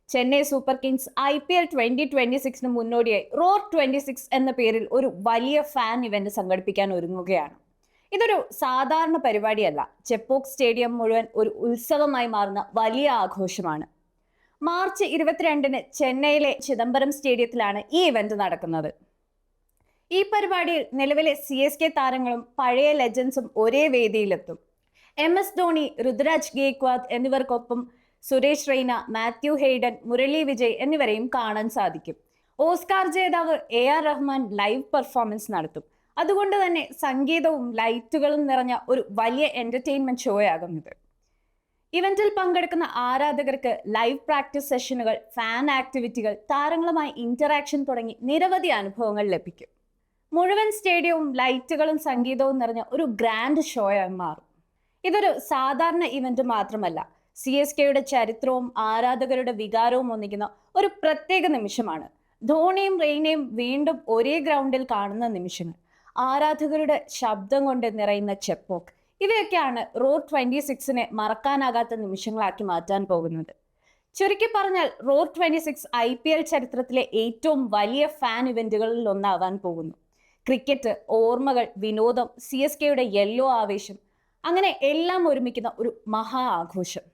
Chennai super Kings IPL 2026 മുന്നോടിയായി roar 26 എന്ന പേരിൽ ഒരു വലിയ ഫാൻ ഇവന്റ് സംഘടിപ്പിക്കാൻ ഒരുങ്ങുകയാണ്. ഇതൊരു സാധാരണ പരിപാടിയല്ല. ചെപ്പോക്ക് സ്റ്റേഡിയം മുഴുവൻ ഒരു ഉത്സവമായി മാറുന്ന വലിയ ആഘോഷമാണ്. മാർച്ച് 22-ന് ചെന്നൈയിലെ ചിദംബരം സ്റ്റേഡിയത്തിലാണ് ഈ ഇവന്റ് നടക്കുന്നത്. ഈ പരിപാടിയിൽ നിലവിലെ CSK താരങ്ങളും പഴയ ലെജൻസും ഒരേ വേദിയിലെത്തും. MS ധോണി, ഋതുരാജ് ഗേക്വാദ് എന്നിവർക്കൊപ്പം സുരേഷ് റെയ്ന, മാത്യു ഹെയ്ഡൻ, മുരളി വിജയ് എന്നിവരെയും കാണാൻ സാധിക്കും. ഓസ്കാർ ജേതാവ് AR റഹ്മാൻ ലൈവ് പെർഫോമൻസ് നടത്തും. അതുകൊണ്ട് തന്നെ സംഗീതവും ലൈറ്റുകളും നിറഞ്ഞ ഒരു വലിയ എന്റർടൈൻമെന്റ് ഷോയാകും ഇത്. ഇവന്റിൽ പങ്കെടുക്കുന്ന ആരാധകർക്ക് ലൈവ് പ്രാക്ടീസ് സെഷനുകൾ, ഫാൻ ആക്ടിവിറ്റികൾ, താരങ്ങളുമായി ഇന്ററാക്ഷൻ തുടങ്ങി നിരവധി അനുഭവങ്ങൾ ലഭിക്കും. മുഴുവൻ സ്റ്റേഡിയവും ലൈറ്റുകളും സംഗീതവും നിറഞ്ഞ ഒരു ഗ്രാൻഡ് ഷോയായി മാറും. ഇതൊരു സാധാരണ ഇവന്റ് മാത്രമല്ല, CSKയുടെ ചരിത്രവും ആരാധകരുടെ വികാരവും ഒന്നിക്കുന്ന ഒരു പ്രത്യേക നിമിഷമാണ്. ധോണിയും റെയ്നയും വീണ്ടും ഒരേ ഗ്രൗണ്ടിൽ കാണുന്ന നിമിഷങ്ങൾ, ആരാധകരുടെ ശബ്ദം കൊണ്ട് നിറയുന്ന ചെപ്പോക്ക്, ഇവയൊക്കെയാണ് റോർ 26നെ മറക്കാനാകാത്ത നിമിഷങ്ങളാക്കി മാറ്റാൻ പോകുന്നത്. ചുരുക്കി പറഞ്ഞാൽ റോർ 26 IPL ചരിത്രത്തിലെ ഏറ്റവും വലിയ ഫാൻ ഇവന്റുകളിൽ ഒന്നാവാൻ പോകുന്നു. ക്രിക്കറ്റ്, ഓർമ്മകൾ, വിനോദം, CSKയുടെ യെല്ലോ ആവേശം, അങ്ങനെ എല്ലാം ഒരുമിക്കുന്ന ഒരു മഹാ ആഘോഷം.